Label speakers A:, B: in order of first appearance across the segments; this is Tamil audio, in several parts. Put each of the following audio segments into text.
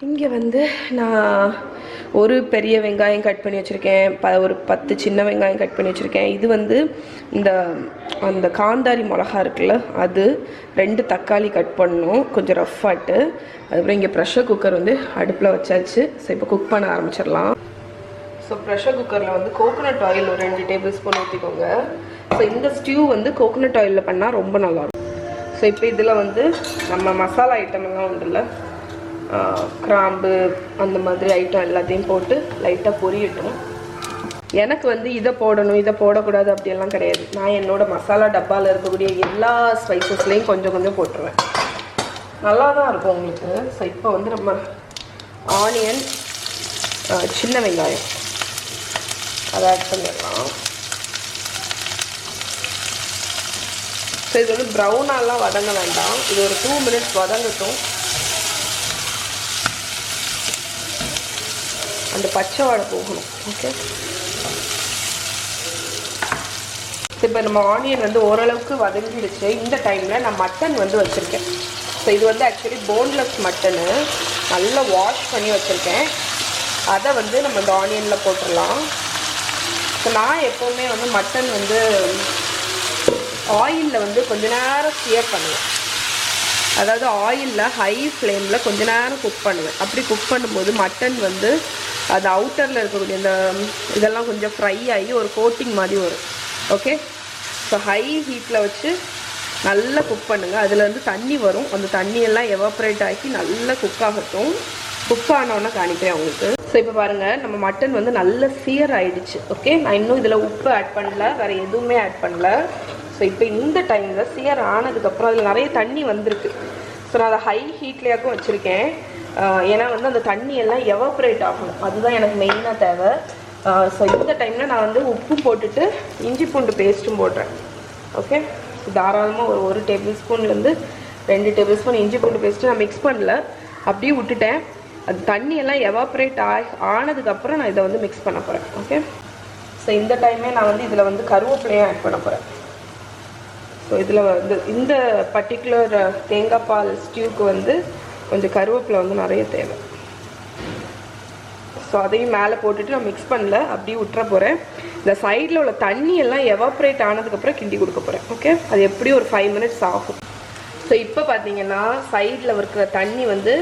A: இங்கே வந்து நான் ஒரு பெரிய வெங்காயம் கட் பண்ணி வச்சுருக்கேன், ஒரு 10 சின்ன வெங்காயம் கட் பண்ணி வச்சுருக்கேன். இது வந்து அந்த காந்தாரி மிளகா இருக்குல்ல, அது 2 தக்காளி கட் பண்ணணும் கொஞ்சம் ரஃப்பாட்டு. அதுக்கப்புறம் இங்கே ப்ரெஷர் குக்கர் வந்து அடுப்பில் வச்சாச்சு. ஸோ இப்போ குக் பண்ண ஆரம்பிச்சிடலாம். ஸோ ப்ரெஷர் குக்கரில் வந்து கோகோனட் ஆயில் ஒரு 2 டேபிள் ஸ்பூன் ஊற்றிக்கோங்க. ஸோ இந்த ஸ்டியூ வந்து கோகோனட் ஆயிலில் பண்ணால் ரொம்ப நல்லாயிருக்கும். ஸோ இப்போ இதில் வந்து நம்ம மசாலா ஐட்டம் எல்லாம் உண்டுல்ல, கிராம்பு அந்த மாதிரி ஐட்டம் எல்லாத்தையும் போட்டு லைட்டாக பொரியட்டும். எனக்கு வந்து இதை போடணும் இதை போடக்கூடாது அப்படியெல்லாம் கிடையாது. நான் என்னோட மசாலா டப்பாவில் இருக்கக்கூடிய எல்லா ஸ்பைசஸ்லேயும் கொஞ்சம் கொஞ்சம் போட்டுருவேன். நல்லா தான் இருக்கும் உங்களுக்கு. ஸோ இப்போ வந்து நம்ம ஆனியன், சின்ன வெங்காயம் அதை ஆட் பண்ணிடலாம். ஸோ இது வந்து ப்ரௌனாலாம் வதங்க வேண்டாம், இது ஒரு 2 மினிட்ஸ் வதங்கட்டும். அந்த பச்சை வாடை போகணும். ஓகே, இப்போ நம்ம ஆனியன் வந்து ஓரளவுக்கு வதங்கிடுச்சு. இந்த டைமில் நான் மட்டன் வந்து வச்சுருக்கேன். ஸோ இது வந்து ஆக்சுவலி போன்லெஸ் மட்டனு, நல்லா வாஷ் பண்ணி வச்சுருக்கேன். அதை வந்து நம்ம இந்த ஆனியனில் போட்டுடலாம். ஸோ நான் எப்போவுமே வந்து மட்டன் வந்து ஆயிலில் வந்து கொஞ்ச நேரம் ஸ்டியர் பண்ணுவேன். அதாவது ஆயிலில் ஹை ஃப்ளேமில் கொஞ்ச நேரம் குக் பண்ணுவேன். அப்படி குக் பண்ணும்போது மட்டன் வந்து அது அவுட்டரில் இருக்கக்கூடிய இந்த இதெல்லாம் கொஞ்சம் ஃப்ரை ஆகி ஒரு கோட்டிங் மாதிரி வரும். ஓகே, ஸோ ஹை ஹீட்டில் வச்சு நல்லா குக் பண்ணுங்கள். அதுலேருந்து தண்ணி வரும், அந்த தண்ணியெல்லாம் எவாப்ரேட் ஆகி நல்லா குக் ஆகட்டும். குக் ஆனோன்னா காணிக்கிறேன் உங்களுக்கு. ஸோ இப்போ பாருங்கள், நம்ம மட்டன் வந்து நல்ல சியர் ஆகிடுச்சு. ஓகே, நான் இன்னும் இதில் உப்பு ஆட் பண்ணல, வேறு எதுவுமே ஆட் பண்ணல. ஸோ இப்போ இந்த டைமில் சியர் ஆனதுக்கப்புறம் அதில் நிறைய தண்ணி வந்திருக்கு. ஸோ நான் அதை ஹை ஹீட்லேயாக்கும் வச்சுருக்கேன். ஏன்னா வந்து அந்த தண்ணியெல்லாம் எவாப்ரேட் ஆகணும், அதுதான் எனக்கு மெயினாக தேவை. ஸோ இந்த டைமில் நான் வந்து உப்பு போட்டுட்டு இஞ்சி பூண்டு பேஸ்ட்டும் போடுறேன். ஓகே, தாராளமாக ஒரு டேபிள் ஸ்பூன்லேருந்து 2 டேபிள் ஸ்பூன் இஞ்சி பூண்டு பேஸ்ட்டு நான் மிக்ஸ் பண்ணல, அப்படியே விட்டுட்டேன். அது தண்ணியெல்லாம் எவாப்ரேட் ஆனதுக்கப்புறம் நான் இதை வந்து மிக்ஸ் பண்ண போகிறேன். ஓகே, ஸோ இந்த டைமே நான் வந்து இதில் வந்து கருவேப்பிலையும் ஆட் பண்ண போகிறேன். ஸோ இதில் வந்து இந்த பர்டிகுலர் தேங்காய் பால் ஸ்டியூக்கு வந்து கொஞ்சம் கருவேப்பிலை வந்து நிறைய தேவை. ஸோ அதையும் மேலே போட்டுட்டு நான் மிக்ஸ் பண்ணல, அப்படியே விட்டுற போகிறேன். இந்த சைடில் உள்ள தண்ணியெல்லாம் எவாப்ரேட் ஆனதுக்கப்புறம் கிண்டி கொடுக்க போகிறேன். ஓகே, அது எப்படியும் ஒரு 5 மினிட்ஸ் ஆகும். ஸோ இப்போ பார்த்தீங்கன்னா சைடில் இருக்கிற தண்ணி வந்து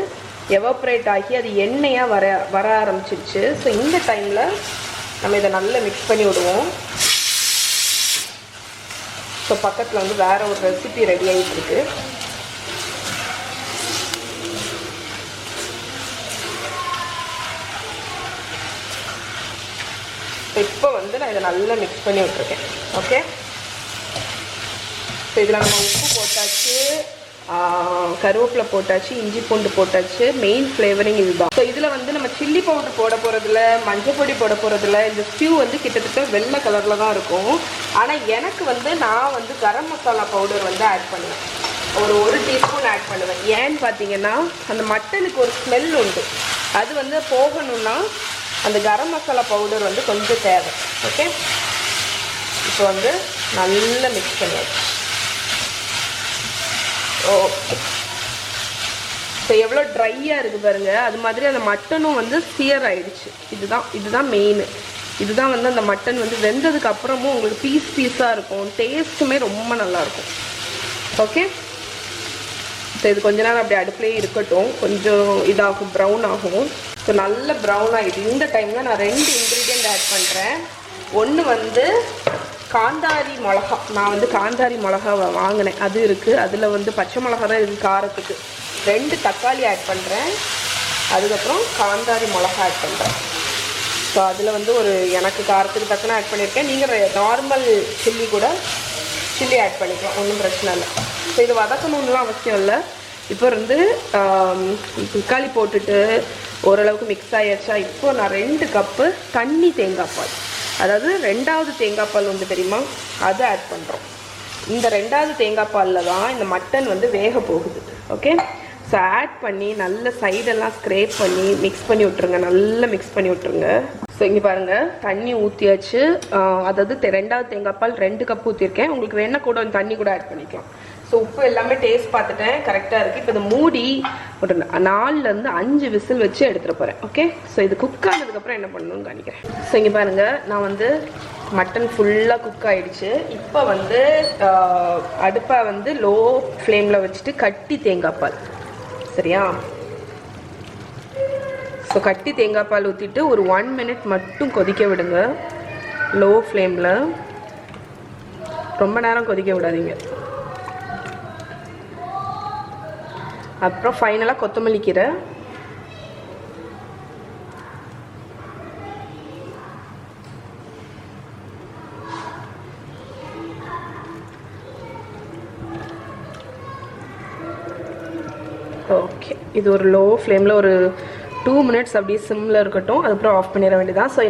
A: எவாப்ரேட் ஆகி அது எண்ணெயாக வர ஆரம்பிச்சிருச்சு. ஸோ இந்த டைமில் நம்ம இதை நல்லா மிக்ஸ் பண்ணி விடுவோம். ஸோ பக்கத்தில் வந்து வேறு ஒரு ரெசிபி ரெடி ஆகிட்டுருக்கு. இப்போ வந்து நான் இதை நல்லா மிக்ஸ் பண்ணி விட்டுருக்கேன். ஓகே, ஸோ இதில் நம்ம உப்பு போட்டாச்சு, கருவேப்பிலை போட்டாச்சு, இஞ்சி பூண்டு போட்டாச்சு. மெயின் ஃப்ளேவரிங் இதுதான். ஸோ இதில் வந்து நம்ம சில்லி பவுடர் போட போகிறதில்ல, மஞ்சள் பொடி போட போகிறதில்ல. இந்த ஸ்டியூ வந்து கிட்டத்தட்ட வெள்ளை கலரில் தான் இருக்கும். ஆனால் எனக்கு வந்து நான் வந்து கரம் மசாலா பவுடர் வந்து ஆட் பண்ணுவேன், ஒரு டீஸ்பூன் ஆட் பண்ணுவேன். ஏன்னு பார்த்தீங்கன்னா அந்த மட்டனுக்கு ஒரு ஸ்மெல் உண்டு, அது வந்து போகணுன்னா அந்த கரம் மசாலா பவுடர் வந்து கொஞ்சம் தேவை. ஓகே, இப்போ வந்து நல்லா மிக்ஸ் பண்ணுவேன். ஓகே, ஸோ எவ்வளோ ட்ரையாக இருக்குது பாருங்கள். அது மாதிரி அந்த மட்டனும் வந்து சியர் ஆகிடுச்சு. இதுதான் மெயின். இதுதான் வந்து அந்த மட்டன் வந்து வெந்ததுக்கு அப்புறமும் உங்களுக்கு பீஸாக இருக்கும், டேஸ்ட்டுமே ரொம்ப நல்லாயிருக்கும். ஓகே, ஸோ இது கொஞ்ச நேரம் அப்படி அடுப்புலேயே இருக்கட்டும், கொஞ்சம் இதாகும், ப்ரௌன் ஆகும். ஸோ நல்ல ப்ரௌன் ஆகிடுது. இந்த டைமில் நான் 2 இன்க்ரீடியண்ட் ஆட் பண்ணுறேன். ஒன்று வந்து காந்தாரி மிளகா. நான் வந்து காந்தாரி மிளகா வாங்கினேன், அது இருக்குது. அதில் வந்து பச்சை மிளகா தான் இருக்குது காரத்துக்கு. 2 தக்காளி ஆட் பண்ணுறேன், அதுக்கப்புறம் காந்தாரி மிளகா ஆட் பண்ணுறேன். ஸோ அதில் வந்து எனக்கு காரத்துக்கு தக்கன ஆட் பண்ணியிருக்கேன். நீங்கள் நார்மல் சில்லி ஆட் பண்ணிக்கலாம், ஒன்றும் பிரச்சனை இல்லை. ஸோ இது வதக்கணுன்னுலாம் அவசியம் இல்லை. இப்போ வந்து தக்காளி போட்டுட்டு ஓரளவுக்கு மிக்ஸ் ஆகிடுச்சா. இப்போ நான் 2 கப்பு தண்ணி தேங்காய் பால், அதாவது 2வது தேங்காய் பால் வந்து தெரியுமா, அதை ஆட் பண்ணுறோம். இந்த 2வது தேங்காய் பாலில் தான் இந்த மட்டன் வந்து வேக போகுது. ஓகே, ஸோ ஆட் பண்ணி நல்ல சைடெல்லாம் ஸ்க்ரேப் பண்ணி மிக்ஸ் பண்ணி விட்ருங்க, நல்லா மிக்ஸ் பண்ணி விட்ருங்க. ஸோ இங்கே பாருங்கள், தண்ணி ஊற்றியாச்சு. அதாவது 2வது தேங்காய் பால் 2 கப் ஊற்றிருக்கேன். உங்களுக்கு வேணால் கூட தண்ணி கூட ஆட் பண்ணிக்கலாம். ஸோ உப்பு எல்லாமே டேஸ்ட் பார்த்துட்டேன், கரெக்டாக இருக்குது. இப்போ இதை மூடி ஒரு 4லேருந்து 5 விசில் வச்சு எடுத்துகிட்டு போகிறேன். ஓகே, ஸோ இது குக் ஆனதுக்கப்புறம் என்ன பண்ணணும்னு காணிக்கிறேன். ஸோ இங்கே பாருங்கள், நான் வந்து மட்டன் ஃபுல்லாக குக் ஆகிடுச்சு. இப்போ வந்து அடுப்பை வந்து லோ ஃப்ளேமில் வச்சுட்டு கட்டி தேங்காய் பால், சரியா? ஸோ கட்டி தேங்காய் பால் ஊற்றிட்டு ஒரு 1 மினிட் மட்டும் கொதிக்க விடுங்க லோ ஃப்ளேமில். ரொம்ப நேரம் கொதிக்க விடாதீங்க. அப்புறம் ஃபைனலாக கொத்தமல்லி கீரை, ஓகே. இது ஒரு லோ ஃப்ளேமில் ஒரு 2 மினிட்ஸ் அப்படியே சிம்மில் இருக்கட்டும். அதுக்கப்புறம் ஆஃப் பண்ணிட வேண்டியதான். ஸோ